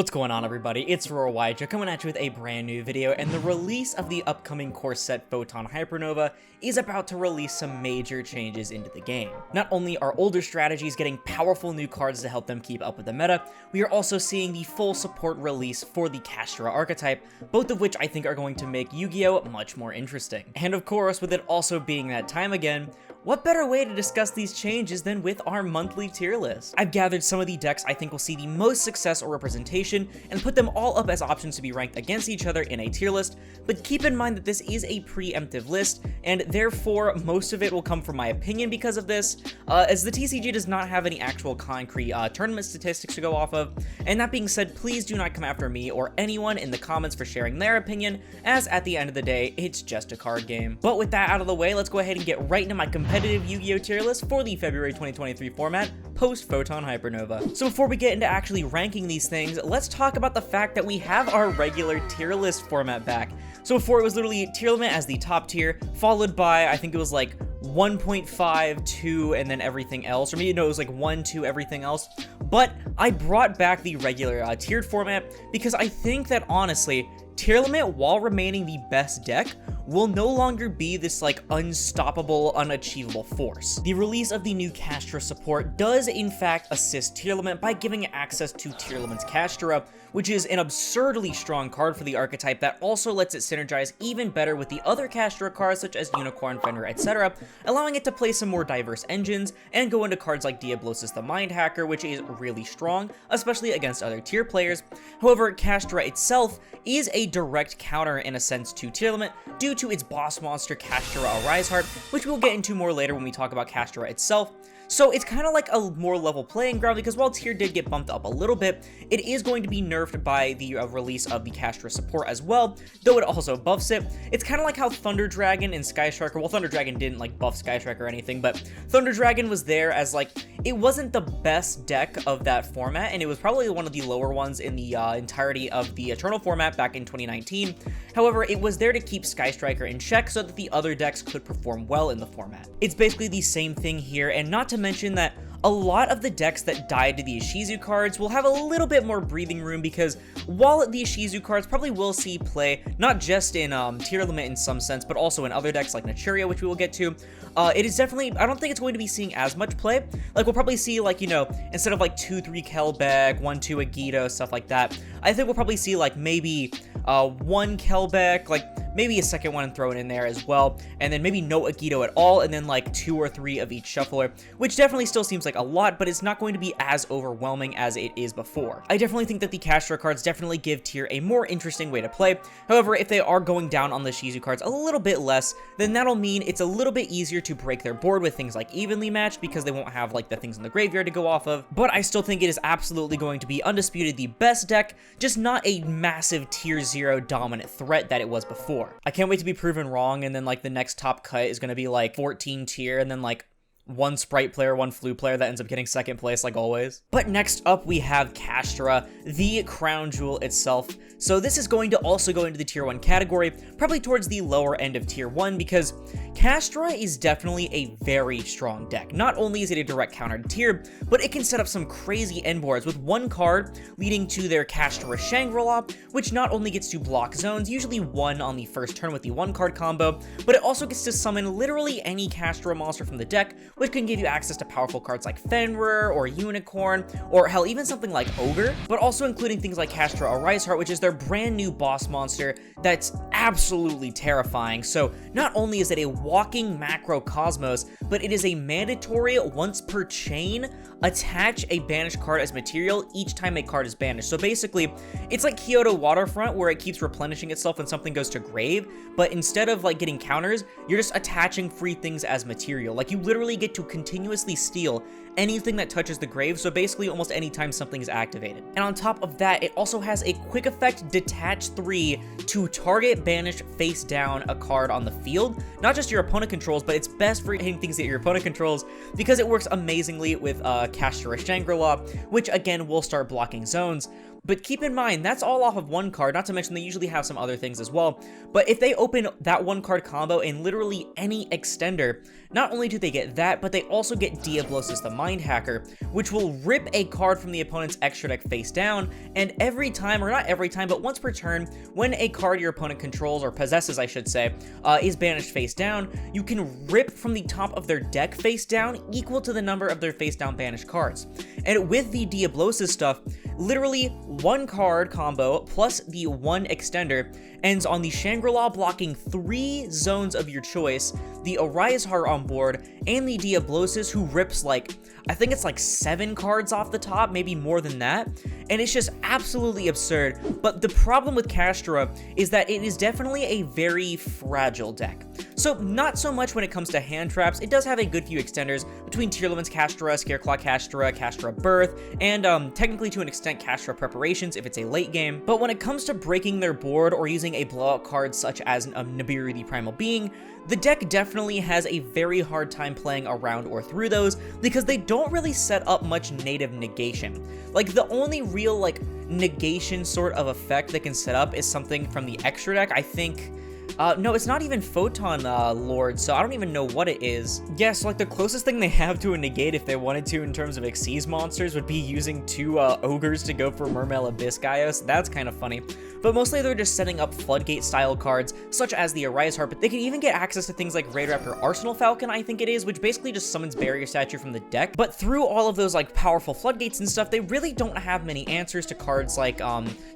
What's going on, everybody? It's Roar coming at you with a brand new video, and the release of the upcoming core set Photon Hypernova is about to release some major changes into the game. Not only are older strategies getting powerful new cards to help them keep up with the meta, we are also seeing the full support release for the Kshatri-La archetype, both of which I think are going to make Yu-Gi-Oh! Much more interesting. And of course, with it also being that time again, what better way to discuss these changes than with our monthly tier list? I've gathered some of the decks I think will see the most success or representation and put them all up as options to be ranked against each other in a tier list, but keep in mind that this is a preemptive list, and therefore most of it will come from my opinion because of this, as the TCG does not have any actual concrete tournament statistics to go off of. And that being said, please do not come after me or anyone in the comments for sharing their opinion, as at the end of the day, it's just a card game. But with that out of the way, let's go ahead and get right into my competitive Yu-Gi-Oh! Tier list for the February 2023 format, post Photon Hypernova. So before we get into actually ranking these things, let's talk about the fact that we have our regular tier list format back. So before it was literally tier limit as the top tier, followed by, I think it was like 1.5, 2, and then everything else, or maybe no, it was like 1, 2, everything else. But I brought back the regular tiered format because I think that honestly, tier limit, while remaining the best deck, will no longer be this like unstoppable, unachievable force. The release of the new Kshatri support does in fact assist tier limit by giving access to tier limit's Kshatri, which is an absurdly strong card for the archetype that also lets it synergize even better with the other Kshatri cards such as Unicorn, Fenrir, etc., allowing it to play some more diverse engines and go into cards like Diablosis the Mind Hacker, which is really strong, especially against other tier players. However, Kshatri itself is a direct counter in a sense to tier limit due to its boss monster Kshatri-La Riseheart, which we'll get into more later when we talk about Kshatri-La itself. So it's kind of like a more level playing ground because while tier did get bumped up a little bit, it is going to be nerfed by the release of the Kshatri support as well, though it also buffs it. It's kind of like how Thunder Dragon and Sky Striker, well, Thunder Dragon didn't like buff Sky Striker or anything, but Thunder Dragon was there as like, it wasn't the best deck of that format, and it was probably one of the lower ones in the entirety of the Eternal format back in 2019. However, it was there to keep Sky Striker in check so that the other decks could perform well in the format. It's basically the same thing here, and not to mention that a lot of the decks that died to the Ishizu cards will have a little bit more breathing room because while the Ishizu cards probably will see play, not just in tier limit in some sense, but also in other decks like Nachuria, which we will get to, it is definitely, I don't think it's going to be seeing as much play. Like, we'll probably see, like, you know, instead of like 2-3 Kelbeck, 1-2 Agito, stuff like that, I think we'll probably see like maybe 1 Kelbeck, like maybe a second one and throw it in there as well, and then maybe no Agito at all, and then like 2 or 3 of each shuffler, which definitely still seems like a lot, but it's not going to be as overwhelming as it is before. I definitely think that the Kshatri cards definitely give tier a more interesting way to play. However, if they are going down on the Shizu cards a little bit less, then that'll mean it's a little bit easier to break their board with things like evenly matched because they won't have like the things in the graveyard to go off of. But I still think it is absolutely going to be undisputed the best deck, just not a massive tier 0 dominant threat that it was before. I can't wait to be proven wrong, and then like the next top cut is going to be like 14 tier, and then like 1 Sprite player, 1 Flu player that ends up getting second place like always. But next up we have Kshatri, the crown jewel itself. So this is going to also go into the tier 1 category, probably towards the lower end of tier 1, because Kshatri is definitely a very strong deck. Not only is it a direct counter to tier, but it can set up some crazy end boards with 1 card leading to their Kshatri Shangri-La, which not only gets to block zones, usually 1 on the first turn with the 1 card combo, but it also gets to summon literally any Kshatri monster from the deck, which can give you access to powerful cards like Fenrir or Unicorn, or hell, even something like Ogre, but also including things like Kshatri-La Riseheart, which is their brand new boss monster that's absolutely terrifying. So not only is it a walking macrocosmos, but it is a mandatory once per chain attach a banished card as material each time a card is banished. So basically, it's like Kyoto Waterfront where it keeps replenishing itself when something goes to grave, but instead of like getting counters, you're just attaching free things as material. Like, you literally get to continuously steal anything that touches the grave, so basically almost anytime something is activated. And on top of that, it also has a quick effect detach 3 to target, banish, face down a card on the field. Not just your opponent controls, but it's best for hitting things that your opponent controls because it works amazingly with Kshatri Shangri-La, which again will start blocking zones. But keep in mind, that's all off of one card, not to mention they usually have some other things as well. But if they open that one card combo in literally any extender, not only do they get that, but they also get Diablosis the Mind Hacker, which will rip a card from the opponent's extra deck face down, and every time, or not every time, but once per turn, when a card your opponent controls, or possesses I should say, is banished face down, you can rip from the top of their deck face down equal to the number of their face down banished cards. And with the Diablosis stuff, literally one card combo plus the one extender ends on the Shangri-La blocking 3 zones of your choice, the Arise Heart on board, and the Diablosis, who rips like, I think it's like 7 cards off the top, maybe more than that, and it's just absolutely absurd. But the problem with Kshatri-La is that it is definitely a very fragile deck. So not so much when it comes to hand traps. It does have a good few extenders between Tier 11's Kshatri-La, Scareclaw Kshatri-La, Kshatri-La Birth, and technically to an extent Kshatri-La Preparations if it's a late game. But when it comes to breaking their board or using a blowout card such as Nibiru the Primal Being, the deck definitely has a very hard time playing around or through those because they don't really set up much native negation. Like, the only real, like, negation sort of effect they can set up is something from the extra deck, I think. No, it's not even Photon Lord, so I don't even know what it is. Yeah, so like the closest thing they have to a negate if they wanted to in terms of Xyz monsters would be using 2 ogres to go for Mermail Abyss Gaios. That's kind of funny. But mostly they're just setting up floodgate style cards such as the Arise Heart, but they can even get access to things like Raid Raptor Arsenal Falcon, I think it is, which basically just summons Barrier Statue from the deck. But through all of those like powerful floodgates and stuff, they really don't have many answers to cards like,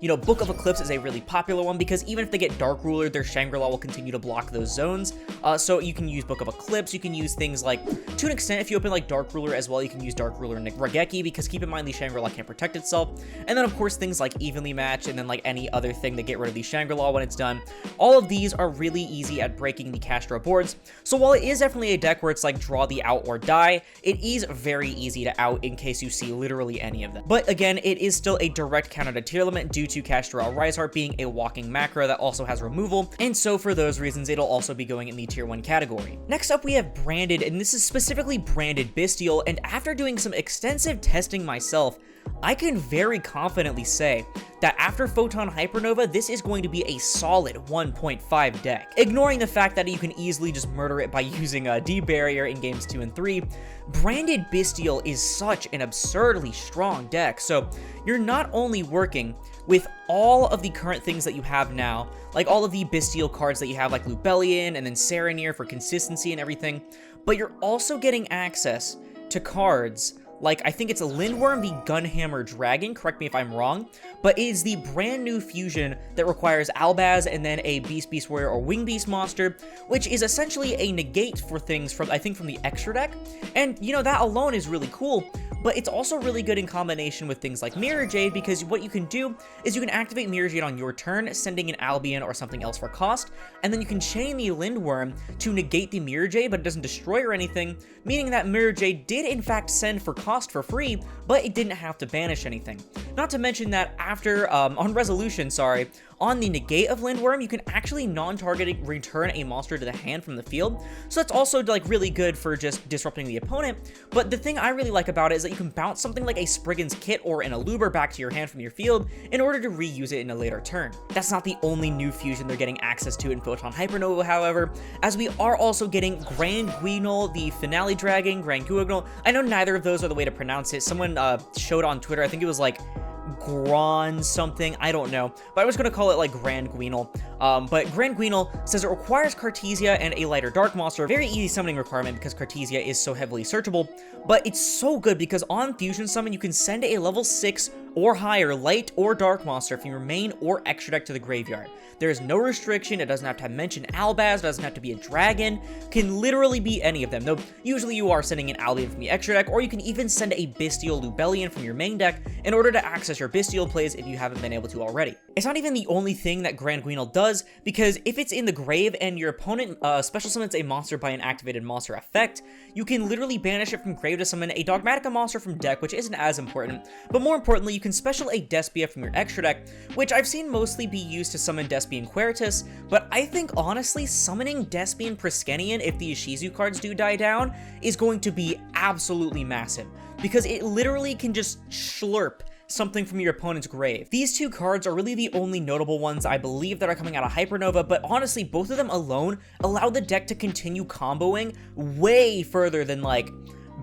you know, Book of Eclipse is a really popular one because even if they get Dark Ruler, their Shangri-La will continue to block those zones. So you can use Book of Eclipse, you can use things like, to an extent, if you open like Dark Ruler as well, you can use Dark Ruler and Raigeki, because keep in mind the Shangri-La can't protect itself. And then of course things like Evenly Match, and then like any other thing that get rid of the Shangri-La when it's done. All of these are really easy at breaking the Kshatri-La boards. So while it is definitely a deck where it's like draw the out or die, it is very easy to out in case you see literally any of them. But again, it is still a direct counter to tier limit due to Kshatri-La Rise Heart being a walking macro that also has removal, and so for those reasons it'll also be going in the tier 1 category. Next up we have Branded, and this is specifically Branded Bystial, and after doing some extensive testing myself, I can very confidently say that after Photon Hypernova, this is going to be a solid 1.5 deck. Ignoring the fact that you can easily just murder it by using a D-Barrier in games 2 and 3, Branded Bystial is such an absurdly strong deck. So you're not only working with all of the current things that you have now, like all of the Bystial cards that you have, like Lubellion and then Serenir for consistency and everything, but you're also getting access to cards like, I think it's a Lindworm the Gunhammer Dragon, correct me if I'm wrong, but it is the brand new fusion that requires Albaz and then a Beast Warrior or Wing Beast monster, which is essentially a negate for things from, I think, from the extra deck. And, you know, that alone is really cool, but it's also really good in combination with things like Mirror Jade, because what you can do is you can activate Mirror Jade on your turn, sending an Albion or something else for cost, and then you can chain the Lindworm to negate the Mirror Jade, but it doesn't destroy or anything, meaning that Mirror Jade did in fact send for cost for free, but it didn't have to banish anything. Not to mention that after, on resolution, sorry, on the negate of Lindworm, you can actually non-targeting return a monster to the hand from the field, so that's also like really good for just disrupting the opponent. But the thing I really like about it is that you can bounce something like a Spriggan's Kit or an Aluber back to your hand from your field in order to reuse it in a later turn. That's not the only new fusion they're getting access to in Photon Hypernova, however, as we are also getting Grand Guignol, the Finale Dragon, Grand Guignol. I know neither of those are the way to pronounce it. Someone showed on Twitter, I think it was like Gran something, I don't know, but I was going to call it like Grand Guignol. But Grand Guignol says it requires Cartesia and a lighter dark monster, a very easy summoning requirement because Cartesia is so heavily searchable, but it's so good because on Fusion Summon you can send a level 6 or higher light or dark monster from your main or extra deck to the graveyard. There is no restriction, it doesn't have to mention Albaz, it doesn't have to be a dragon, can literally be any of them, though usually you are sending an Albion from the extra deck, or you can even send a Bystial Lubellion from your main deck in order to access your Bystial plays if you haven't been able to already. It's not even the only thing that Grand Guignol does, because if it's in the grave and your opponent special summons a monster by an activated monster effect, you can literally banish it from grave to summon a Dogmatica monster from deck, which isn't as important, but more importantly, you can special a Despia from your extra deck, which I've seen mostly be used to summon Despian Queritus, but I think honestly summoning Despian Priskenian if the Ishizu cards do die down is going to be absolutely massive, because it literally can just slurp something from your opponent's grave. These two cards are really the only notable ones I believe that are coming out of Hypernova, but honestly, both of them alone allow the deck to continue comboing way further than like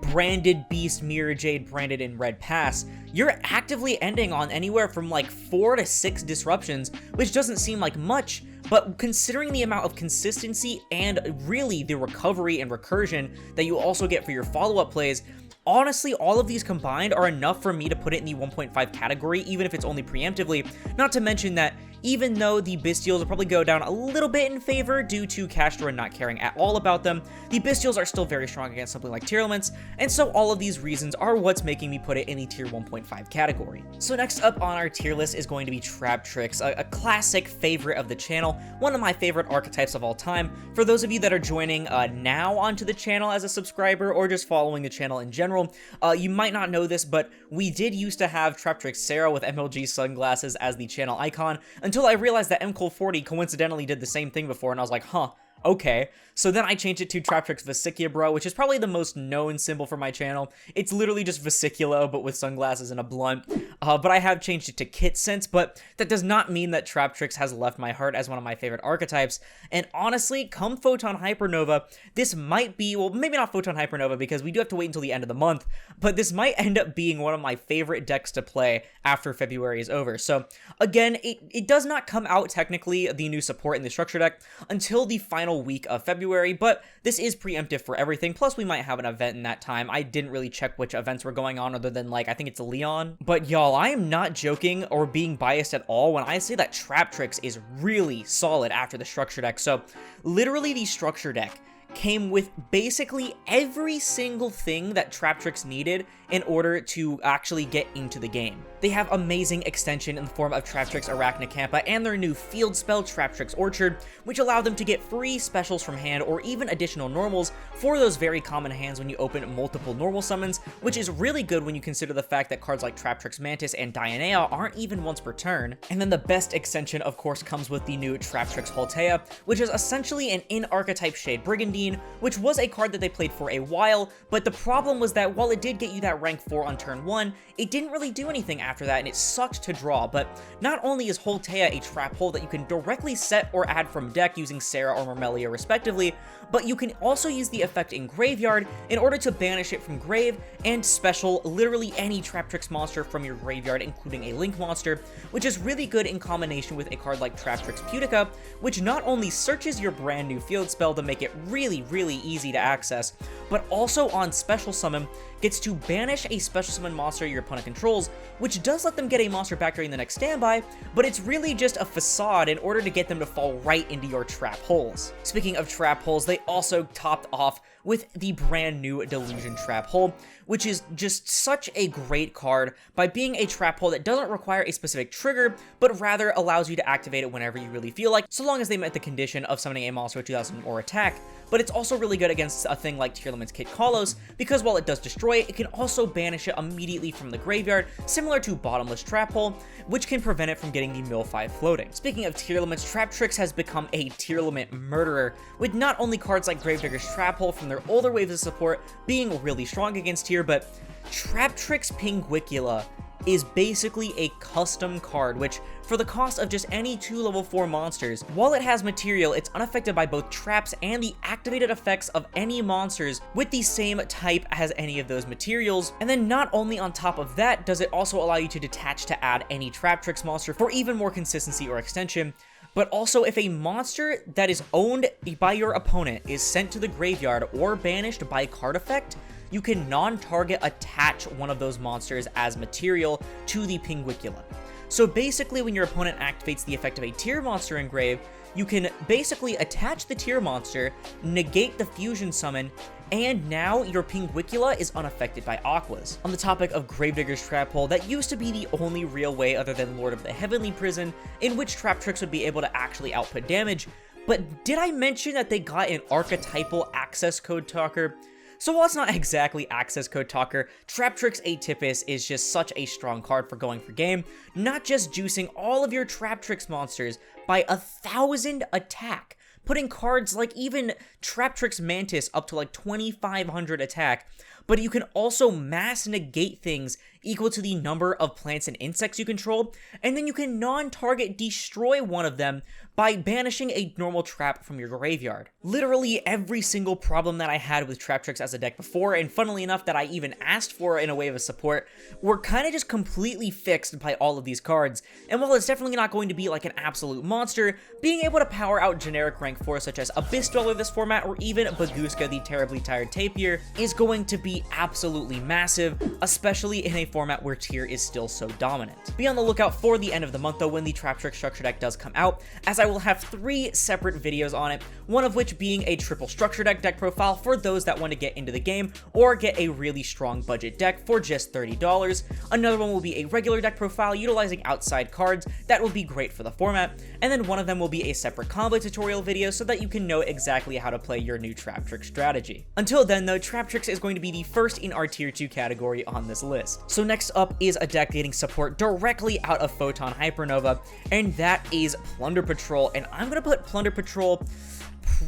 Branded Beast, Mirror Jade, Branded, and Red Pass. You're actively ending on anywhere from like 4 to 6 disruptions, which doesn't seem like much, but considering the amount of consistency and really the recovery and recursion that you also get for your follow-up plays, honestly, all of these combined are enough for me to put it in the 1.5 category, even if it's only preemptively. Not to mention that even though the Bystials will probably go down a little bit in favor due to Kashtira not caring at all about them, the Bystials are still very strong against something like Tier Elements, and so all of these reasons are what's making me put it in the Tier 1.5 category. So next up on our tier list is going to be Traptrix, a classic favorite of the channel, one of my favorite archetypes of all time. For those of you that are joining now onto the channel as a subscriber or just following the channel in general, you might not know this, but we did used to have Traptrix Sarah with MLG sunglasses as the channel icon, until I realized that MCole40 coincidentally did the same thing before, and I was like, huh, okay. So then I changed it to Traptrix Vesicula, which is probably the most known symbol for my channel. It's literally just Vesicula, but with sunglasses and a blunt. But I have changed it to Kit since, but that does not mean that Traptrix has left my heart as one of my favorite archetypes. And honestly, come Photon Hypernova, this might be, well, maybe not Photon Hypernova because we do have to wait until the end of the month, but this might end up being one of my favorite decks to play after February is over. So again, it does not come out technically, the new support in the structure deck, until the final week of February, but this is preemptive for everything, plus we might have an event in that time. I didn't really check which events were going on other than, like, I think it's Leon. But y'all, I am not joking or being biased at all when I say that Traptrix is really solid after the structure deck. So literally the structure deck came with basically every single thing that Traptrix needed in order to actually get into the game. They have amazing extension in the form of Traptrix Arachnocampa and their new field spell Traptrix Orchard, which allow them to get free specials from hand or even additional normals for those very common hands when you open multiple normal summons, which is really good when you consider the fact that cards like Traptrix Mantis and Dionea aren't even once per turn. And then the best extension, of course, comes with the new Traptrix Holtea, which is essentially an in-archetype Shade Brigandine, which was a card that they played for a while, but the problem was that while it did get you that rank 4 on turn 1, it didn't really do anything after that, and it sucked to draw. But not only is Holtea a trap hole that you can directly set or add from deck using Sarah or Mermelia respectively, but you can also use the effect in Graveyard in order to banish it from grave and special literally any Traptrix monster from your graveyard, including a Link monster, which is really good in combination with a card like Traptrix Pudica, which not only searches your brand new field spell to make it really easy to access, but also on special summon gets to banish a special summon monster your opponent controls, which does let them get a monster back during the next standby, but it's really just a facade in order to get them to fall right into your trap holes. Speaking of trap holes, they also topped off with the brand new Delusion Trap Hole, which is just such a great card by being a trap hole that doesn't require a specific trigger, but rather allows you to activate it whenever you really feel like, so long as they met the condition of summoning a monster with 2000 or attack. But it's also really good against a thing like Tier Elements Kit Kalos, because while it does destroy it, it can also banish it immediately from the graveyard, similar to Bottomless Trap Hole, which can prevent it from getting the Mill 5 floating. Speaking of Tier Elements, Traptrix has become a Tier Element murderer, with not only cards like Gravedigger's Trap Hole from their older waves of support being really strong against here, but Traptrix Pinguicula is basically a custom card, which for the cost of just any 2 level 4 monsters, while it has material, it's unaffected by both traps and the activated effects of any monsters with the same type as any of those materials. And then not only on top of that, does it also allow you to detach to add any Traptrix monster for even more consistency or extension, but also if a monster that is owned by your opponent is sent to the graveyard or banished by card effect, you can non-target attach one of those monsters as material to the Pinguicula. So basically, when your opponent activates the effect of a tier monster in grave, you can basically attach the tier monster, negate the fusion summon, and now your Pinguicula is unaffected by Aquas. On the topic of Gravedigger's Trap Hole, that used to be the only real way other than Lord of the Heavenly Prison in which Traptrix would be able to actually output damage, but did I mention that they got an archetypal access code talker? So while it's not exactly access code talker, Traptrix ATYPUS is just such a strong card for going for game, not just juicing all of your Traptrix monsters by 1,000 attack, putting cards like even Traptrix Mantis up to like 2,500 attack, but you can also mass negate things equal to the number of plants and insects you control, and then you can non-target destroy one of them by banishing a normal trap from your graveyard. Literally every single problem that I had with Traptrix as a deck before, and funnily enough that I even asked for in a way of a support, were kind of just completely fixed by all of these cards. And while it's definitely not going to be like an absolute monster, being able to power out generic rank 4 such as Abyss Dweller this format, or even Baguska the Terribly Tired Tapir, is going to be absolutely massive, especially in a format where tier is still so dominant. Be on the lookout for the end of the month though when the Traptrix structure deck does come out, as I will have 3 separate videos on it, one of which being a triple structure deck profile for those that want to get into the game or get a really strong budget deck for just $30. Another one will be a regular deck profile utilizing outside cards that will be great for the format, and then one of them will be a separate combo tutorial video so that you can know exactly how to play your new Traptrix strategy. Until then though, Traptrix is going to be the first in our tier 2 category on this list. So next up is a deck getting support directly out of Photon Hypernova, and that is Plunder Patrol, and I'm gonna put Plunder Patrol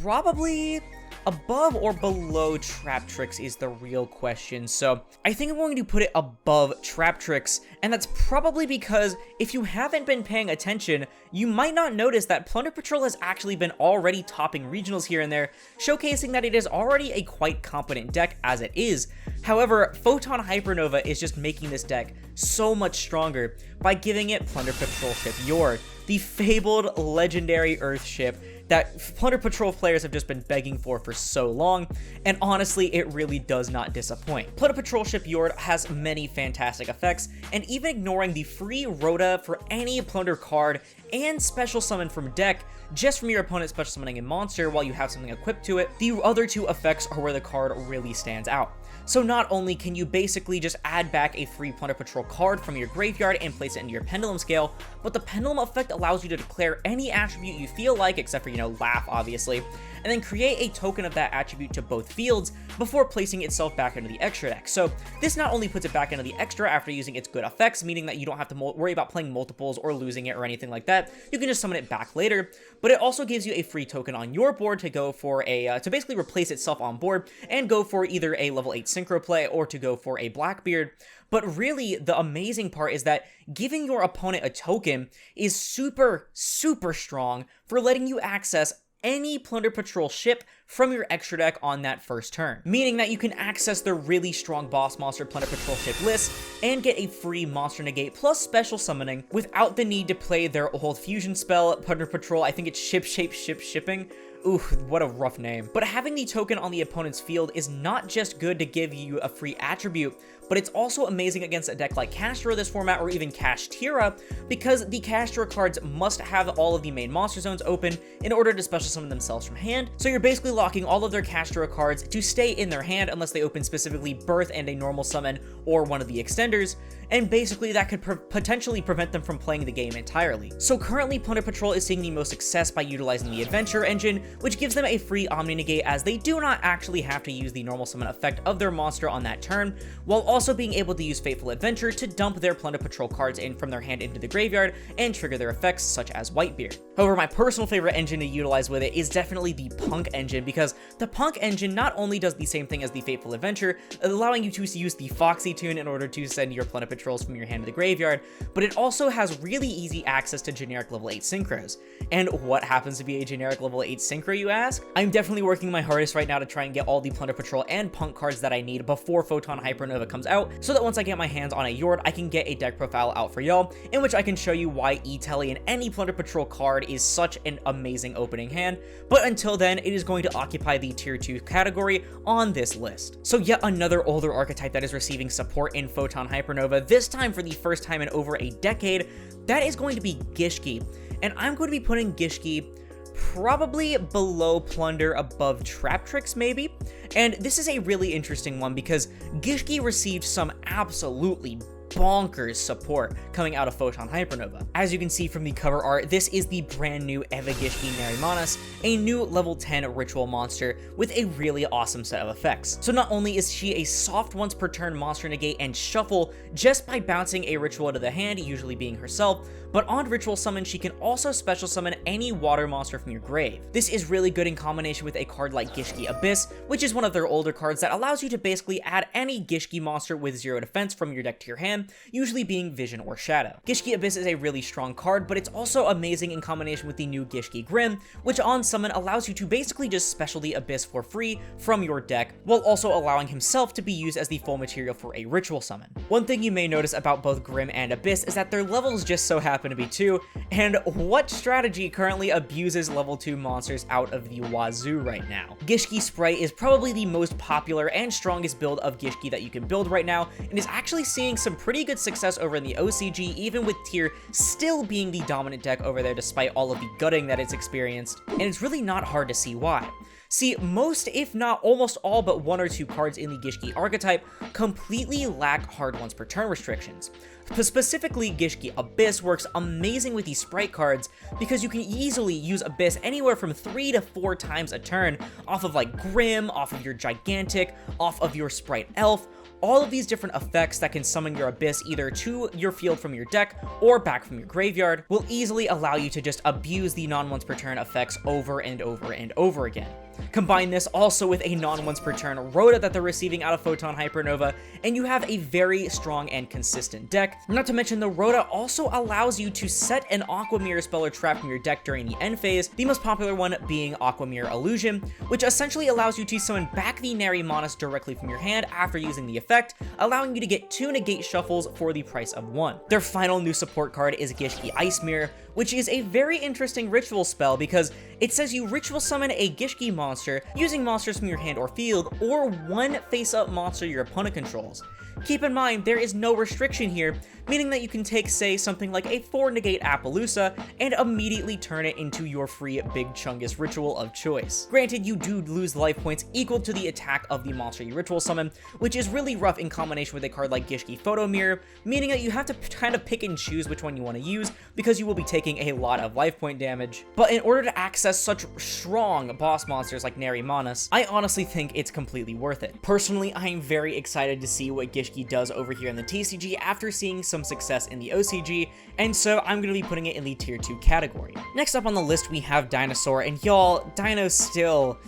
probably above or below Traptrix is the real question. So I think I'm going to put it above Traptrix, and that's probably because if you haven't been paying attention, you might not notice that Plunder Patrol has actually been already topping regionals here and there, showcasing that it is already a quite competent deck as it is. However, Photon Hypernova is just making this deck so much stronger by giving it Plunder Patrol Ship JORD, the fabled legendary Earth ship that Plunder Patrol players have just been begging for so long, and honestly, it really does not disappoint. Plunder Patrol Ship JORD has many fantastic effects, and even ignoring the free Rhoda for any Plunder card and special summon from deck, just from your opponent special summoning a monster while you have something equipped to it, the other 2 effects are where the card really stands out. So not only can you basically just add back a free Plunder Patrol card from your graveyard and place it into your Pendulum Scale, but the Pendulum effect allows you to declare any attribute you feel like, except for, Laugh, obviously, and then create a token of that attribute to both fields before placing itself back into the extra deck. So this not only puts it back into the extra after using its good effects, meaning that you don't have to worry about playing multiples or losing it or anything like that, you can just summon it back later, but it also gives you a free token on your board to go for a, to basically replace itself on board and go for either a level 8 synchro play or to go for a Blackbeard. But really, the amazing part is that giving your opponent a token is super, super strong for letting you access any Plunder Patrol ship from your extra deck on that first turn, meaning that you can access the really strong boss monster Plunder Patrol ship list and get a free monster negate plus special summoning without the need to play their old fusion spell, Plunder Patrol. I think it's shipping. Ooh, what a rough name. But having the token on the opponent's field is not just good to give you a free attribute, but it's also amazing against a deck like Kshatri-La this format, or even Kshatri-La, because the Kshatri-La cards must have all of the main monster zones open in order to special summon themselves from hand. So you're basically locking all of their Kshatri-La cards to stay in their hand unless they open specifically Birth and a normal summon or one of the extenders, and basically that could potentially prevent them from playing the game entirely. So currently Plunder Patrol is seeing the most success by utilizing the Adventure engine, which gives them a free Omni Negate as they do not actually have to use the normal summon effect of their monster on that turn, while also being able to use Fateful Adventure to dump their Plunder Patrol cards in from their hand into the graveyard and trigger their effects such as Whitebeard. However, my personal favorite engine to utilize with it is definitely the Punk engine, because the Punk engine not only does the same thing as the Fateful Adventure, allowing you to use the Foxy tune in order to send your Plunder Patrols from your hand to the graveyard, but it also has really easy access to generic level 8 synchros. And what happens to be a generic level 8 synchro, you ask? I'm definitely working my hardest right now to try and get all the Plunder Patrol and Punk cards that I need before Photon Hypernova comes out, so that once I get my hands on a JORD, I can get a deck profile out for y'all, in which I can show you why E-Telly and any Plunder Patrol card is such an amazing opening hand. But until then, it is going to occupy the tier 2 category on this list. So yet another older archetype that is receiving support in Photon Hypernova, this time for the first time in over a decade, that is going to be Gishki. And I'm going to be putting Gishki probably below Plunder, above Traptrix maybe. And this is a really interesting one because Gishki received some absolutely bonkers support coming out of Photon Hypernova. As you can see from the cover art, this is the brand new Eva Gishki Nerimanas, a new level 10 ritual monster with a really awesome set of effects. So not only is she a soft once per turn monster negate and shuffle just by bouncing a ritual into the hand, usually being herself, but on ritual summon she can also special summon any water monster from your grave. This is really good in combination with a card like Gishki Abyss, which is one of their older cards that allows you to basically add any Gishki monster with 0 defense from your deck to your hand, usually being Vision or Shadow. Gishki Abyss is a really strong card, but it's also amazing in combination with the new Gishki Grim, which on summon allows you to basically just special the Abyss for free from your deck, while also allowing himself to be used as the full material for a ritual summon. One thing you may notice about both Grim and Abyss is that their levels just so happen to be 2, and what strategy currently abuses level 2 monsters out of the wazoo right now? Gishki Sprite is probably the most popular and strongest build of Gishki that you can build right now, and is actually seeing some pretty good success over in the OCG, even with Tier still being the dominant deck over there despite all of the gutting that it's experienced, and it's really not hard to see why. See, most, if not almost all but 1 or 2 cards in the Gishki archetype completely lack hard once per turn restrictions. Specifically, Gishki Abyss works amazing with these sprite cards because you can easily use Abyss anywhere from 3 to 4 times a turn off of like Grim, off of your Gigantic, off of your Sprite Elf. All of these different effects that can summon your Abyss either to your field from your deck or back from your graveyard will easily allow you to just abuse the non-once per turn effects over and over and over again. Combine this also with a non-once per turn Rhoda that they're receiving out of Photon Hypernova, and you have a very strong and consistent deck. Not to mention, the Rhoda also allows you to set an Aqua Mirror spell or trap from your deck during the end phase, the most popular one being Aqua Mirror Illusion, which essentially allows you to summon back the Nerimanas directly from your hand after using the effect, allowing you to get 2 negate shuffles for the price of 1. Their final new support card is Gishki ICEMIRROR, which is a very interesting ritual spell because it says you ritual summon a Gishki monster using monsters from your hand or field, or 1 face-up monster your opponent controls. Keep in mind, there is no restriction here, meaning that you can take, say, something like a 4 negate Appaloosa and immediately turn it into your free Big Chungus ritual of choice. Granted, you do lose life points equal to the attack of the monster you ritual summon, which is really rough in combination with a card like Gishki Photo Mirror, meaning that you have to kind of pick and choose which one you want to use because you will be taking a lot of life point damage. But in order to access such strong boss monsters like Nerimanas, I honestly think it's completely worth it. Personally, I am very excited to see what Gishki does over here in the TCG after seeing some success in the OCG, and so I'm going to be putting it in the tier 2 category. Next up on the list we have Dinosaur, and y'all, Dino's still...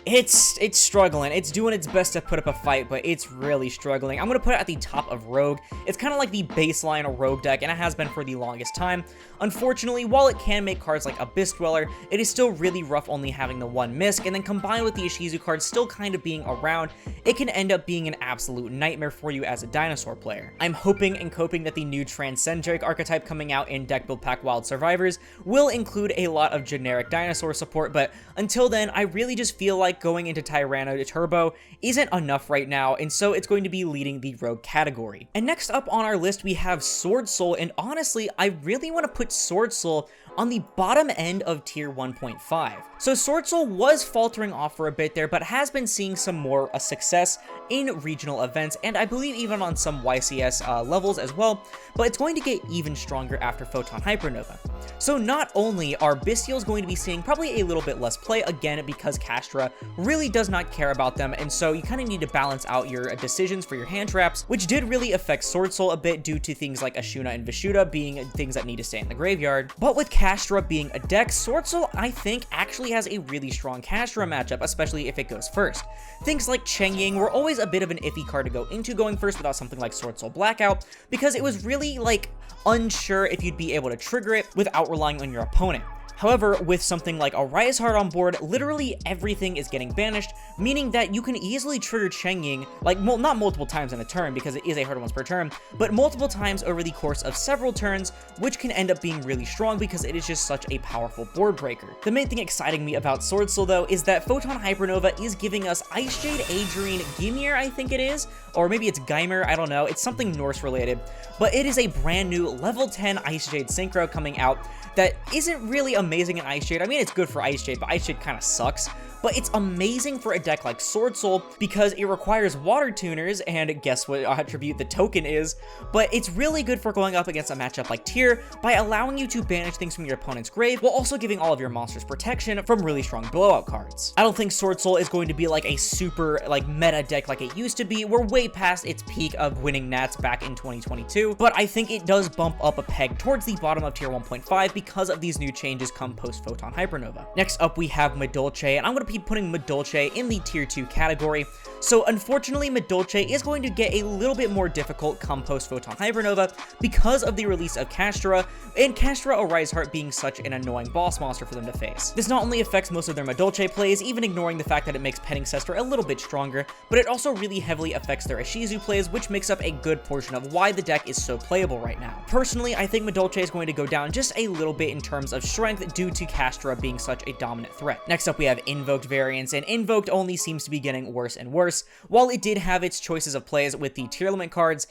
It's struggling. It's doing its best to put up a fight, but it's really struggling. I'm going to put it at the top of Rogue. It's kind of like the baseline of Rogue deck, and it has been for the longest time. Unfortunately, while it can make cards like Abyss Dweller, it is still really rough only having the 1 Misk, and then combined with the Ishizu cards still kind of being around, it can end up being an absolute nightmare for you as a Dinosaur player. I'm hoping and coping that the new Transcendric archetype coming out in Deck Build Pack Wild Survivors will include a lot of generic Dinosaur support, but until then, I really just feel like going into Tyranno Turbo isn't enough right now, and so it's going to be leading the Rogue category. And next up on our list we have Sword Soul, and honestly, I really want to put Sword Soul on the bottom end of tier 1.5. So Sword Soul was faltering off for a bit there, but has been seeing some more success in regional events, and I believe even on some YCS levels as well, but it's going to get even stronger after Photon Hypernova. So not only are Bestials going to be seeing probably a little bit less play, again because Kastra really does not care about them, and so you kind of need to balance out your decisions for your hand traps, which did really affect Sword Soul a bit due to things like Ashuna and Vishuddha being things that need to stay in the graveyard. But with Kastra being a deck, Sword Soul I think actually has a really strong Kastra matchup, especially if it goes first. Things like Cheng Ying were always a bit of an iffy card to go into going first without something like Sword Soul Blackout, because it was really like unsure if you'd be able to trigger it without relying on your opponent. However, with something like a Rise Heart on board, literally everything is getting banished, meaning that you can easily trigger Cheng Ying, like, not multiple times in a turn because it is a hard once per turn, but multiple times over the course of several turns, which can end up being really strong because it is just such a powerful board breaker. The main thing exciting me about Sword Soul though is that Photon Hypernova is giving us Ice Jade Adrian Gimir, I think it is, or maybe it's Geimer, I don't know, it's something Norse related, but it is a brand new level 10 Ice Jade Synchro coming out that isn't really amazing in Ice Jade. I mean, it's good for Ice Jade, but Ice Jade kind of sucks. but it's amazing for a deck like Sword Soul because it requires water tuners, and guess what attribute the token is, but it's really good for going up against a matchup like Tyr by allowing you to banish things from your opponent's grave while also giving all of your monsters protection from really strong blowout cards. I don't think Sword Soul is going to be like a super like meta deck like it used to be. We're way past its peak of winning Nats back in 2022, but I think it does bump up a peg towards the bottom of tier 1.5 because of these new changes come post Photon Hypernova. Next up we have Madolche, and I'm going to be putting Madolche in the tier 2 category. So unfortunately, Madolche is going to get a little bit more difficult come post Photon Hypernova because of the release of Kshatri-La, and Kshatri-La or Rise Heart being such an annoying boss monster for them to face. This not only affects most of their Madolche plays, even ignoring the fact that it makes Petting Cester a little bit stronger, but it also really heavily affects their Ishizu plays, which makes up a good portion of why the deck is so playable right now. Personally, I think Madolche is going to go down just a little bit in terms of strength due to Kshatri-La being such a dominant threat. Next up we have Invoked variants, and Invoked only seems to be getting worse and worse. While it did have its choices of plays with the tier limit cards,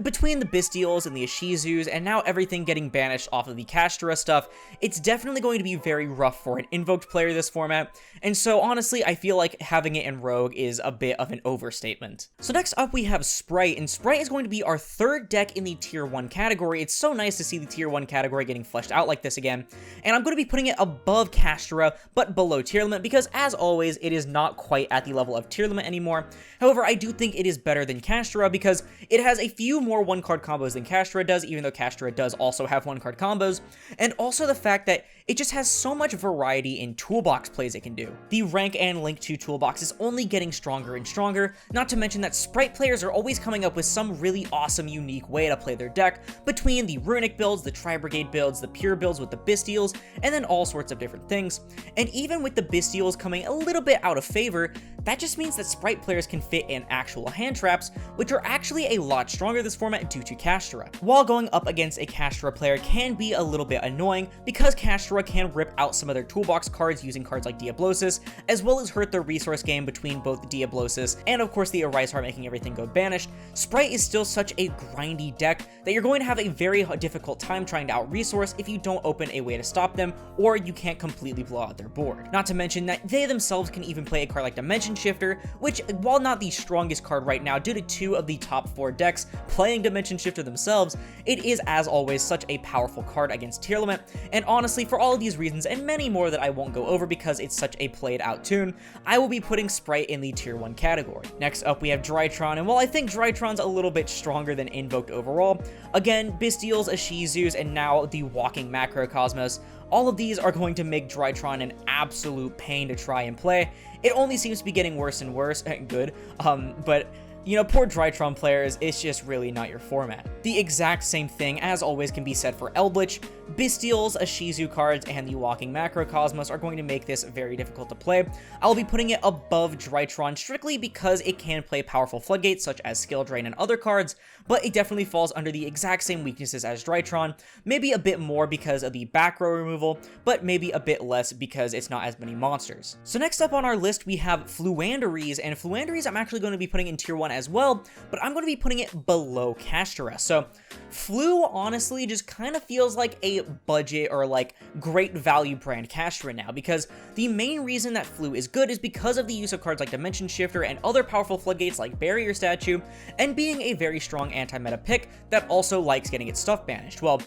between the Bystials and the Ishizus, and now everything getting banished off of the Kshatri-La stuff, it's definitely going to be very rough for an Invoked player this format, and so honestly, I feel like having it in Rogue is a bit of an overstatement. So next up we have Sprite, and Sprite is going to be our third deck in the tier 1 category. It's so nice to see the tier 1 category getting fleshed out like this again, and I'm going to be putting it above Kshatri-La, but below tier limit, because as always, it is not quite at the level of tier limit anymore. However, I do think it is better than Kshatri-La because it has a few more one-card combos than Kshatri-La does, even though Kshatri-La does also have one-card combos, and also the fact that it just has so much variety in toolbox plays it can do. The rank and link to toolbox is only getting stronger and stronger, not to mention that Sprite players are always coming up with some really awesome, unique way to play their deck, between the Runic builds, the Tri-Brigade builds, the pure builds with the Bystials, and then all sorts of different things. And even with the Bystials coming a little bit out of favor, that just means that Sprite players can fit in actual hand traps, which are actually a lot stronger this format due to Kshatri-La. While going up against a Kshatri-La player can be a little bit annoying, because Kshatri-La can rip out some of their toolbox cards using cards like Diablosis, as well as hurt their resource game between both Diablosis and of course the Arise Heart making everything go banished. Sprite is still such a grindy deck that you're going to have a very difficult time trying to out-resource if you don't open a way to stop them, or you can't completely blow out their board. Not to mention that they themselves can even play a card like Dimension Shifter, which, while not the strongest card right now due to 2 of the top 4 decks playing Dimension Shifter themselves, it is as always such a powerful card against tier limit, and honestly, for all of these reasons and many more that I won't go over because it's such a played out tune, I will be putting Sprite in the tier 1 category. Next up we have Drytron, and while I think Drytron's a little bit stronger than Invoked overall, again, Bystials, Ishizus, and now the walking Macrocosmos, all of these are going to make Drytron an absolute pain to try and play. It only seems to be getting worse and worse, good, but you know, poor Drytron players, it's just really not your format. The exact same thing, as always, can be said for Eldritch. Bystials, Ishizu cards, and the Walking Macrocosmos are going to make this very difficult to play. I'll be putting it above Drytron strictly because it can play powerful floodgates such as Skill Drain and other cards, but it definitely falls under the exact same weaknesses as Drytron, maybe a bit more because of the back row removal, but maybe a bit less because it's not as many monsters. So next up on our list we have Fluanderies, and Fluanderies I'm actually going to be putting in tier 1 as well, but I'm going to be putting it below Kshatri-La. So Flu honestly just kind of feels like a budget or like great value brand Kshatri-La now, because the main reason that Flu is good is because of the use of cards like Dimension Shifter and other powerful floodgates like Barrier Statue, and being a very strong anti-meta pick that also likes getting its stuff banished. Well,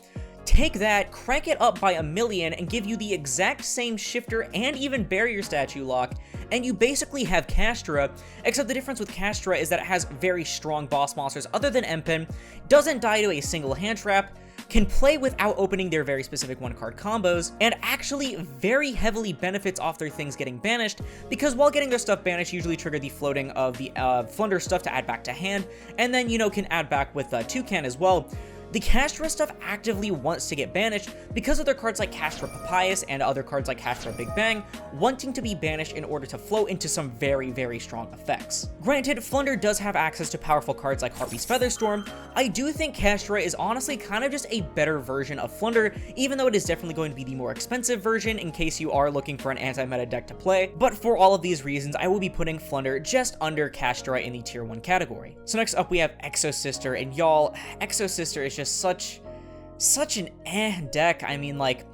take that, crank it up by 1,000,000, and give you the exact same Shifter and even Barrier Statue lock, and you basically have Kshatri-La, except the difference with Kshatri-La is that it has very strong boss monsters other than Empen, doesn't die to a single hand trap, can play without opening their very specific one-card combos, and actually very heavily benefits off their things getting banished, because while getting their stuff banished usually trigger the floating of the Plunder stuff to add back to hand, and then, you know, can add back with Toucan as well. The Kshatri-La stuff actively wants to get banished because of their cards like Kshatri-La Papyrus and other cards like Kshatri-La Big Bang wanting to be banished in order to flow into some very, very strong effects. Granted, Plunder does have access to powerful cards like HARPIE'S Featherstorm. I do think Kshatri-La is honestly kind of just a better version of Plunder, even though it is definitely going to be the more expensive version in case you are looking for an anti-meta deck to play, but for all of these reasons, I will be putting Plunder just under Kshatri-La in the tier 1 category. So next up we have Exo-Sister, and y'all, Exo-Sister is just such an deck. I mean, like,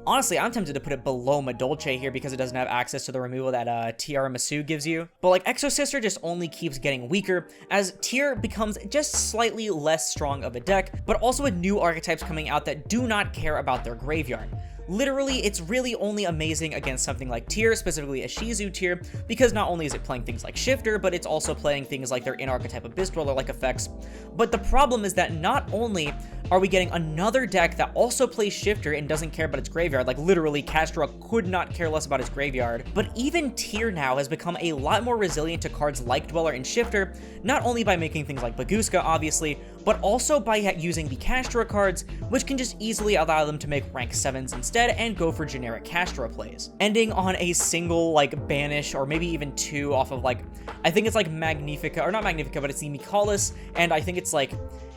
Honestly, I'm tempted to put it below Madolche here because it doesn't have access to the removal that Tiramisu gives you. But like Exosister just only keeps getting weaker as Tyr becomes just slightly less strong of a deck, but also with new archetypes coming out that do not care about their graveyard. Literally, it's really only amazing against something like Tyr, specifically a Shizu Tyr, because not only is it playing things like Shifter, but it's also playing things like their in-archetype Abyss Dweller-like effects. But the problem is that not only are we getting another deck that also plays Shifter and doesn't care about its graveyard, like literally Kashtira could not care less about its graveyard, but even Tyr now has become a lot more resilient to cards like Dweller and Shifter, not only by making things like Baguska, obviously, but also by using the Kashtira cards, which can just easily allow them to make rank 7s instead and go for generic Kashtira plays. Ending on a single, like, banish, or maybe even two off of, like, I think it's like Magnifica, or not Magnifica, but it's the Mikalis, and I think it's like,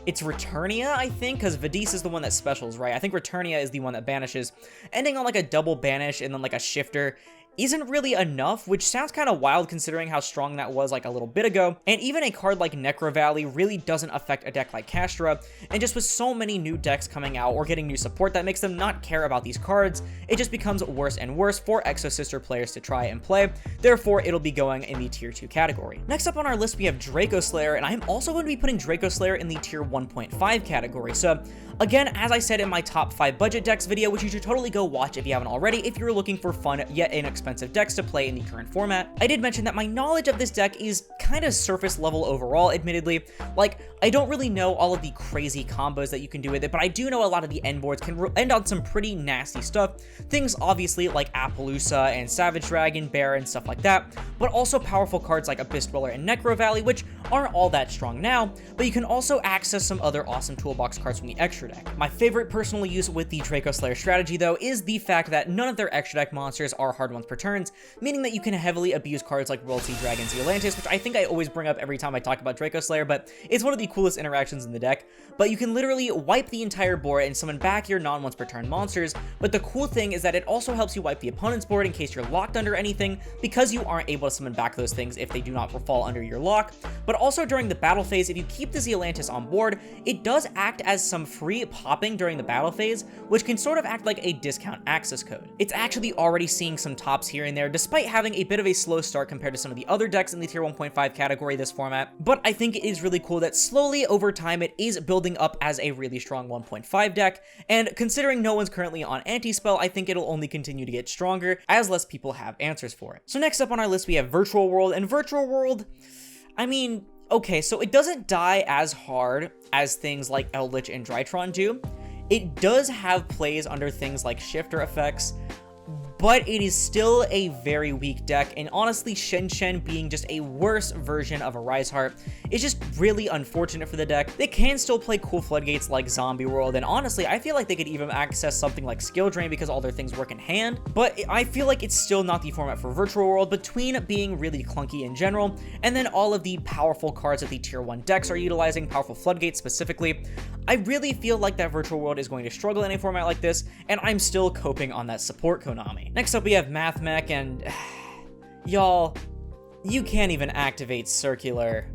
it's Returnia, I think, because Vadis is the one that specials, right? I think Returnia is the one that banishes. Ending on like a double banish and then like a Shifter isn't really enough, which sounds kind of wild considering how strong that was like a little bit ago. And even a card like Necro Valley really doesn't affect a deck like Kashtira, and just with so many new decks coming out or getting new support that makes them not care about these cards, it just becomes worse and worse for Exosister players to try and play. Therefore, it'll be going in the tier 2 category. Next up on our list, we have Draco Slayer, and I'm also going to be putting Draco Slayer in the tier 1.5 category. So again, as I said in my top 5 budget decks video, which you should totally go watch if you haven't already, if you're looking for fun yet inexpensive decks to play in the current format, I did mention that my knowledge of this deck is kind of surface level overall, admittedly. Like, I don't really know all of the crazy combos that you can do with it, but I do know a lot of the end boards can end on some pretty nasty stuff. Things obviously like Appaloosa and Savage Dragon, Bear, and stuff like that, but also powerful cards like Abyss Dweller and Necro Valley, which aren't all that strong now, but you can also access some other awesome toolbox cards from the extra deck. My favorite personal use with the Draco Slayer strategy, though, is the fact that none of their extra deck monsters are hard ones per turns, meaning that you can heavily abuse cards like World Sea Dragon Zealantis, which I think I always bring up every time I talk about Draco Slayer, but it's one of the coolest interactions in the deck. But you can literally wipe the entire board and summon back your non-once per turn monsters, but the cool thing is that it also helps you wipe the opponent's board in case you're locked under anything, because you aren't able to summon back those things if they do not fall under your lock. But also during the battle phase, if you keep the Zealantis on board, it does act as some free popping during the battle phase, which can sort of act like a discount access code. It's actually already seeing some tops here and there, despite having a bit of a slow start compared to some of the other decks in the tier 1.5 category this format, but I think it is really cool that slowly over time it is building up as a really strong 1.5 deck, and considering no one's currently on anti-spell, I think it'll only continue to get stronger as less people have answers for it. So next up on our list we have Virtual World, and Virtual World, I mean, okay, so it doesn't die as hard as things like Eldritch and Drytron do. It does have plays under things like Shifter effects, but it is still a very weak deck, and honestly, Shen Shen being just a worse version of a Rise Heart is just really unfortunate for the deck. They can still play cool floodgates like Zombie World, and honestly, I feel like they could even access something like Skill Drain because all their things work in hand, but I feel like it's still not the format for Virtual World, between being really clunky in general, and then all of the powerful cards that the tier 1 decks are utilizing, powerful floodgates specifically. I really feel like that Virtual World is going to struggle in a format like this, and I'm still coping on that support Konami. Next up we have Math Mech, and y'all, you can't even activate Circular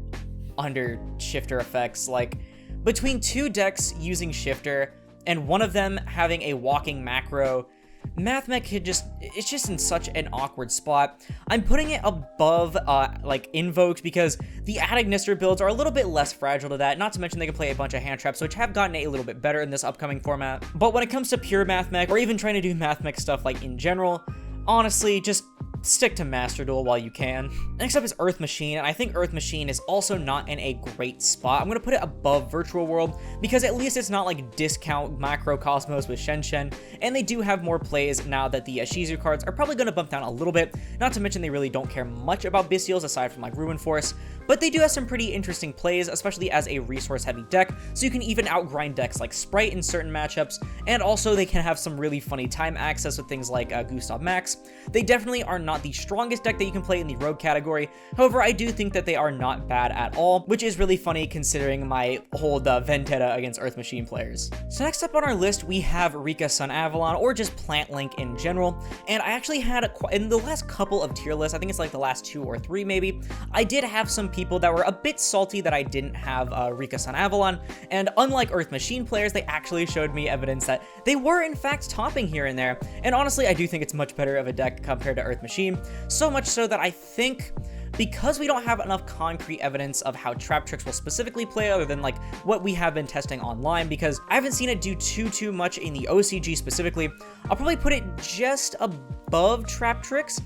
under Shifter effects. Like, between two decks using Shifter and one of them having a walking macro, Math Mech it's just in such an awkward spot. I'm putting it above like Invoked because the Adagnister builds are a little bit less fragile to that, not to mention they can play a bunch of hand traps, which have gotten a little bit better in this upcoming format. But when it comes to pure Math Mech, or even trying to do Math Mech stuff like in general, honestly, just stick to Master Duel while you can. Next up is Earth Machine, and I think Earth Machine is also not in a great spot. I'm gonna put it above Virtual World because at least it's not like discount Macrocosmos with Shen Shen, and they do have more plays now that the Shizu cards are probably gonna bump down a little bit, not to mention they really don't care much about Bystials aside from like Ruin Force, but they do have some pretty interesting plays, especially as a resource heavy deck, so you can even outgrind decks like Sprite in certain matchups, and also they can have some really funny time access with things like Gustav Max. They definitely are not the strongest deck that you can play in the rogue category. However, I do think that they are not bad at all, which is really funny considering my whole vendetta against Earth Machine players. So next up on our list, we have Rika Sun Avalon, or just Plant Link in general. And I actually had in the last couple of tier lists, I think it's like the last 2 or 3 maybe, I did have some people that were a bit salty that I didn't have Rika Sun Avalon, and unlike Earth Machine players, they actually showed me evidence that they were in fact topping here and there, and honestly, I do think it's much better of a deck compared to Earth Machine, so much so that I think because we don't have enough concrete evidence of how Traptrix will specifically play other than like what we have been testing online, because I haven't seen it do too much in the OCG specifically, I'll probably put it just above Traptrix.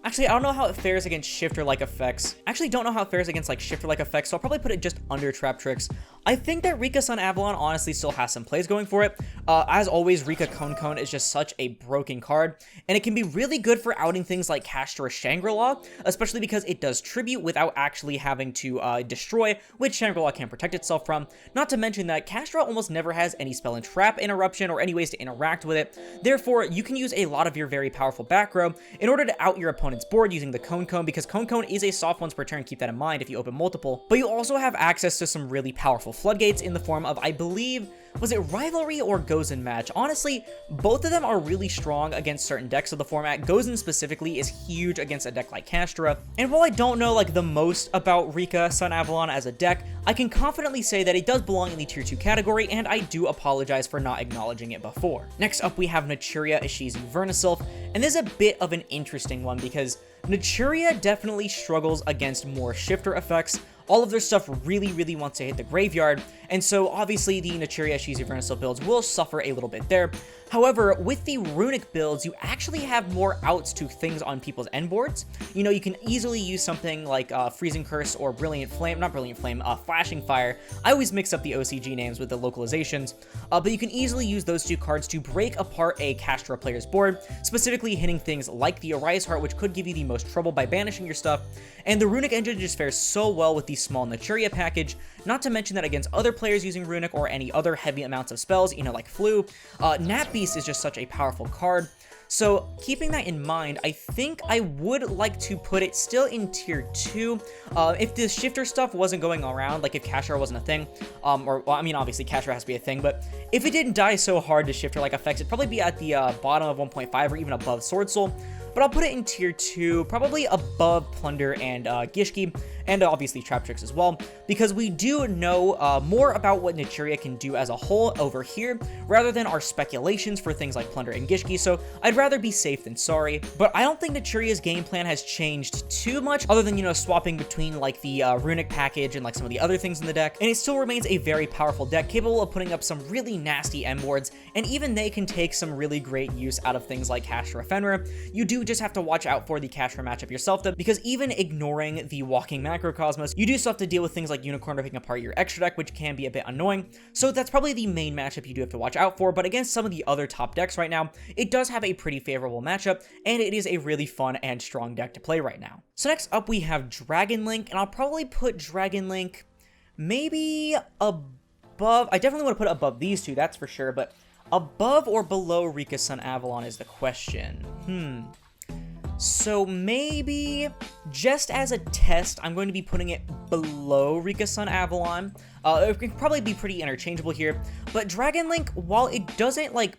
Actually, I don't know how it fares against shifter-like effects. Actually, don't know how it fares against like shifter-like effects, so I'll probably put it just under Traptrix. I think that Rika Sun Avalon honestly still has some plays going for it. As always, Rika Cone is just such a broken card, and it can be really good for outing things like Kash or Shangri-La, especially because it does tribute without actually having to destroy, which Shangri-La can protect itself from. Not to mention that Kash almost never has any spell and trap interruption or any ways to interact with it. Therefore, you can use a lot of your very powerful back row in order to out your opponent's board using the Cone, because Cone is a soft once per turn, keep that in mind if you open multiple, but you also have access to some really powerful floodgates in the form of, I believe, was it Rivalry or Gozen Match? Honestly, both of them are really strong against certain decks of the format. Gozen specifically is huge against a deck like Kashtira, and while I don't know like the most about Rika Sun Avalon as a deck, I can confidently say that it does belong in the tier 2 category, and I do apologize for not acknowledging it before. Next up, we have Naturia Ishizu Vernisylph, and this is a bit of an interesting one because Naturia definitely struggles against more shifter effects. All of their stuff really wants to hit the graveyard, and so obviously the Naturia Ishizu Vernisylph builds will suffer a little bit there. However, with the runic builds, you actually have more outs to things on people's end boards. You know, you can easily use something like Freezing Curse or Brilliant Flame, not Brilliant Flame, Flashing Fire. I always mix up the OCG names with the localizations, but you can easily use those two cards to break apart a Kashtira player's board, specifically hitting things like the Arise Heart, which could give you the most trouble by banishing your stuff, and the Runic Engine just fares so well with the small Naturia package, not to mention that against other players using Runic or any other heavy amounts of spells, you know, like Flu, Nat Beast is just such a powerful card. So keeping that in mind, I think I would like to put it still in tier 2. If the shifter stuff wasn't going around, like if Kashtira wasn't a thing, well, I mean, obviously Kashtira has to be a thing, but if it didn't die so hard to shifter-like effects, it'd probably be at the bottom of 1.5 or even above Sword Soul. But I'll put it in tier 2, probably above Plunder and Gishki, and obviously Traptrix as well, because we do know more about what Naturia can do as a whole over here, rather than our speculations for things like Plunder and Gishki, so I'd rather be safe than sorry. But I don't think Naturia's game plan has changed too much, other than, you know, swapping between like the Runic package and like some of the other things in the deck, and it still remains a very powerful deck, capable of putting up some really nasty end boards, and even they can take some really great use out of things like Kashtira Fenrir. You do just have to watch out for the Kashtira matchup yourself though, because even ignoring the walking macrocosmos, you do still have to deal with things like Unicorn ripping apart your extra deck, which can be a bit annoying. So that's probably the main matchup you do have to watch out for, but against some of the other top decks right now, it does have a pretty favorable matchup, and it is a really fun and strong deck to play right now. So next up we have Dragon Link, and I'll probably put Dragon Link maybe above, I definitely want to put it above these two, that's for sure, but above or below Rika Sun Avalon is the question. So maybe, just as a test, I'm going to be putting it below Rika Sun Avalon. It can probably be pretty interchangeable here, but Dragon Link, while it doesn't, like,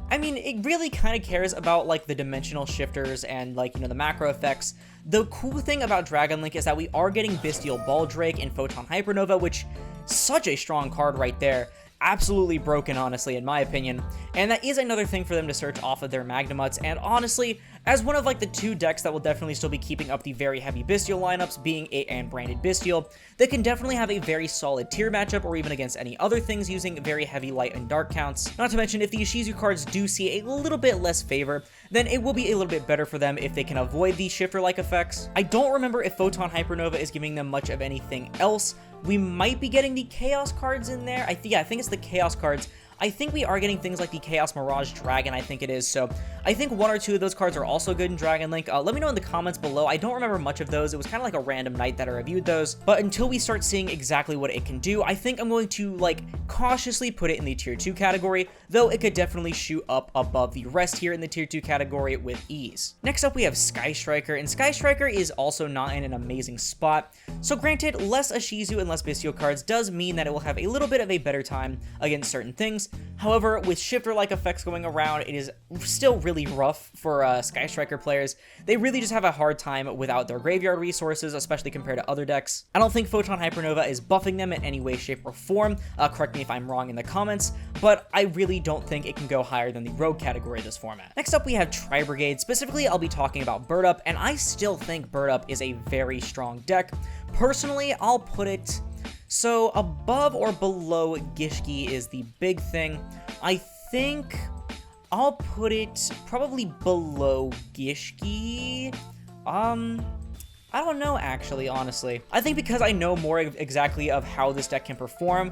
I mean, it really kind of cares about, like, the dimensional shifters and, like, you know, the macro effects. The cool thing about Dragon Link is that we are getting Bestial Baldrake and Photon Hypernova, which, such a strong card right there. Absolutely broken, honestly, in my opinion, and that is another thing for them to search off of their Magnamuts, and honestly, as one of like the two decks that will definitely still be keeping up the very heavy Bestial lineups, being a and branded Bestial, they can definitely have a very solid tier matchup, or even against any other things using very heavy light and dark counts. Not to mention, if the Ishizu cards do see a little bit less favor, then it will be a little bit better for them if they can avoid these shifter-like effects. I don't remember if Photon Hypernova is giving them much of anything else. We might be getting the Chaos cards in there. I think it's the Chaos cards. I think we are getting things like the Chaos Mirage Dragon, I think it is, so I think one or two of those cards are also good in Dragon Link. Let me know in the comments below. I don't remember much of those. It was kind of like a random night that I reviewed those, but until we start seeing exactly what it can do, I think I'm going to, like, cautiously put it in the tier 2 category, though it could definitely shoot up above the rest here in the tier 2 category with ease. Next up, we have Sky Striker, and Sky Striker is also not in an amazing spot. So granted, less Ishizu and less Bestial cards does mean that it will have a little bit of a better time against certain things, games. However, with shifter-like effects going around, it is still really rough for Sky Striker players. They really just have a hard time without their graveyard resources, especially compared to other decks. I don't think Photon Hypernova is buffing them in any way, shape, or form. Correct me if I'm wrong in the comments, but I really don't think it can go higher than the Rogue category of this format. Next up, we have Tri-Brigade. Specifically, I'll be talking about Bird Up, and I still think Bird Up is a very strong deck. Personally, I'll put it so above or below Gishki is the big thing. I think I'll put it probably below Gishki. I don't know, actually, honestly. I think because I know more exactly of how this deck can perform,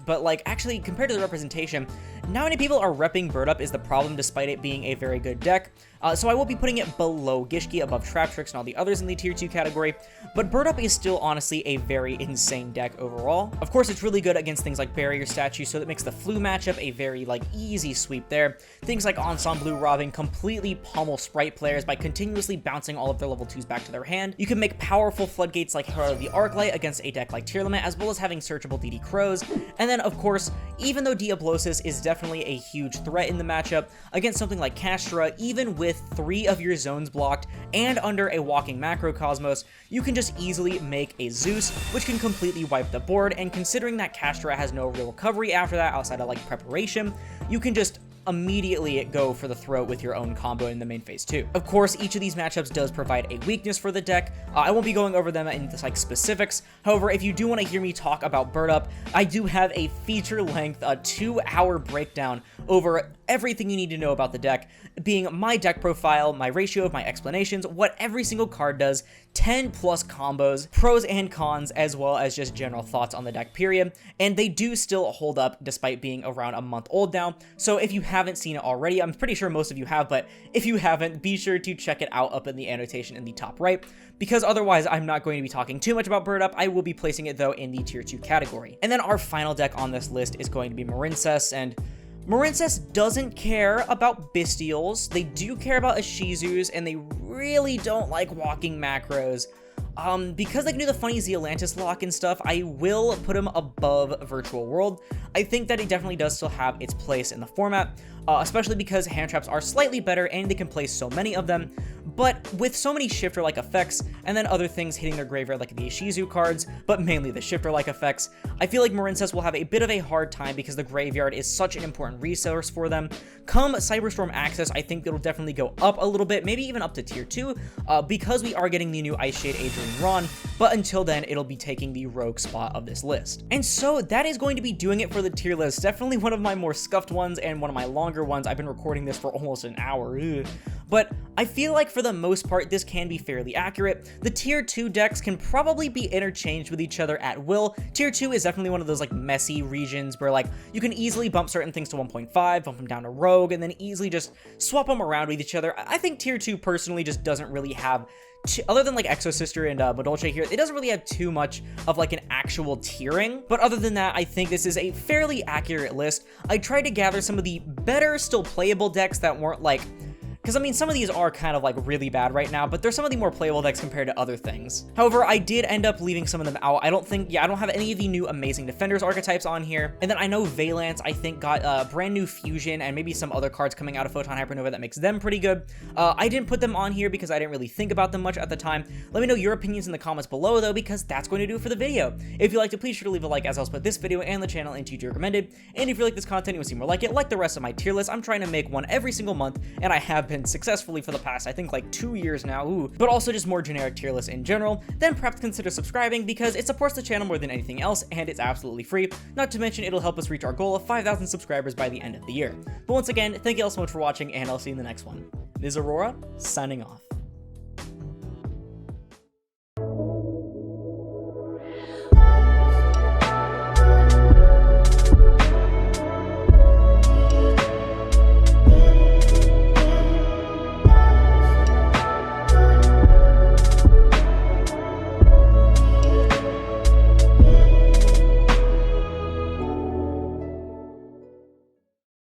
but, like, actually, compared to the representation, not many people are repping Bird Up is the problem, despite it being a very good deck. So I will be putting it below Gishki, above Traptrix and all the others in the Tier 2 category, but Bird Up is still, honestly, a very insane deck overall. Of course, it's really good against things like Barrier Statue, so that makes the Flu matchup a very, like, easy sweep there. Things like Ensemble Robbing completely pummel Sprite players by continuously bouncing all of their level 2s back to their hand. You can make powerful floodgates like Herald of the Arclight against a deck like Tier Limit, as well as having searchable DD Crows. And then, of course, even though Diablosis is definitely a huge threat in the matchup, against something like Kshatri-La, even with 3 of your zones blocked and under a walking Macrocosmos, you can just easily make a Zeus, which can completely wipe the board, and considering that Kshatri-La has no real recovery after that outside of, like, preparation, you can just immediately go for the throat with your own combo in the main phase too. Of course, each of these matchups does provide a weakness for the deck. I won't be going over them in like specifics. However, if you do want to hear me talk about Bird Up, I do have a feature-length, 2-hour breakdown over everything you need to know about the deck, being my deck profile, my ratio of my explanations, what every single card does, 10 plus combos, pros and cons, as well as just general thoughts on the deck period, and they do still hold up despite being around a month old now. So if you haven't seen it already, I'm pretty sure most of you have, but if you haven't, be sure to check it out up in the annotation in the top right, because otherwise I'm not going to be talking too much about Bird Up. I will be placing it though in the tier 2 category. And then our final deck on this list is going to be Marincess, and Marincess doesn't care about Bestials, they do care about Ishizus, and they really don't like walking macros. Because they can do the funny Zealantis lock and stuff, I will put him above Virtual World. I think that it definitely does still have its place in the format, especially because hand traps are slightly better and they can place so many of them. But with so many shifter-like effects, and then other things hitting their graveyard like the Ishizu cards, but mainly the shifter-like effects, I feel like Marincess will have a bit of a hard time because the graveyard is such an important resource for them. Come Cyberstorm Access, I think it'll definitely go up a little bit, maybe even up to tier 2, because we are getting the new Ice Shade Adrian Ron, but until then, it'll be taking the rogue spot of this list. And so that is going to be doing it for the tier list. Definitely one of my more scuffed ones and one of my longer ones. I've been recording this for almost an hour. But I feel like for the most part, this can be fairly accurate. The tier 2 decks can probably be interchanged with each other at will. Tier 2 is definitely one of those like messy regions where like you can easily bump certain things to 1.5, bump them down to rogue, and then easily just swap them around with each other. I think tier 2 personally just doesn't really have, other than like Exosister and Bodolce here, it doesn't really have too much of like an actual tiering. But other than that, I think this is a fairly accurate list. I tried to gather some of the better, still playable decks that weren't like, because, I mean, some of these are kind of, like, really bad right now, but they're some of the more playable decks compared to other things. However, I did end up leaving some of them out. I don't have any of the new Amazing Defenders archetypes on here. And then I know Valance, I think, got a brand new Fusion and maybe some other cards coming out of Photon Hypernova that makes them pretty good. I didn't put them on here because I didn't really think about them much at the time. Let me know your opinions in the comments below, though, because that's going to do it for the video. If you liked it, please sure to leave a like, as I'll put this video and the channel into your recommended. And if you like this content and you want to see more like it, like the rest of my tier list, I'm trying to make one every single month, and I have been successfully for the past, I think, like 2 years now, but also just more generic tier lists in general, then perhaps consider subscribing because it supports the channel more than anything else, and it's absolutely free. Not to mention, it'll help us reach our goal of 5,000 subscribers by the end of the year. But once again, thank you all so much for watching, and I'll see you in the next one. This is Aurora, signing off.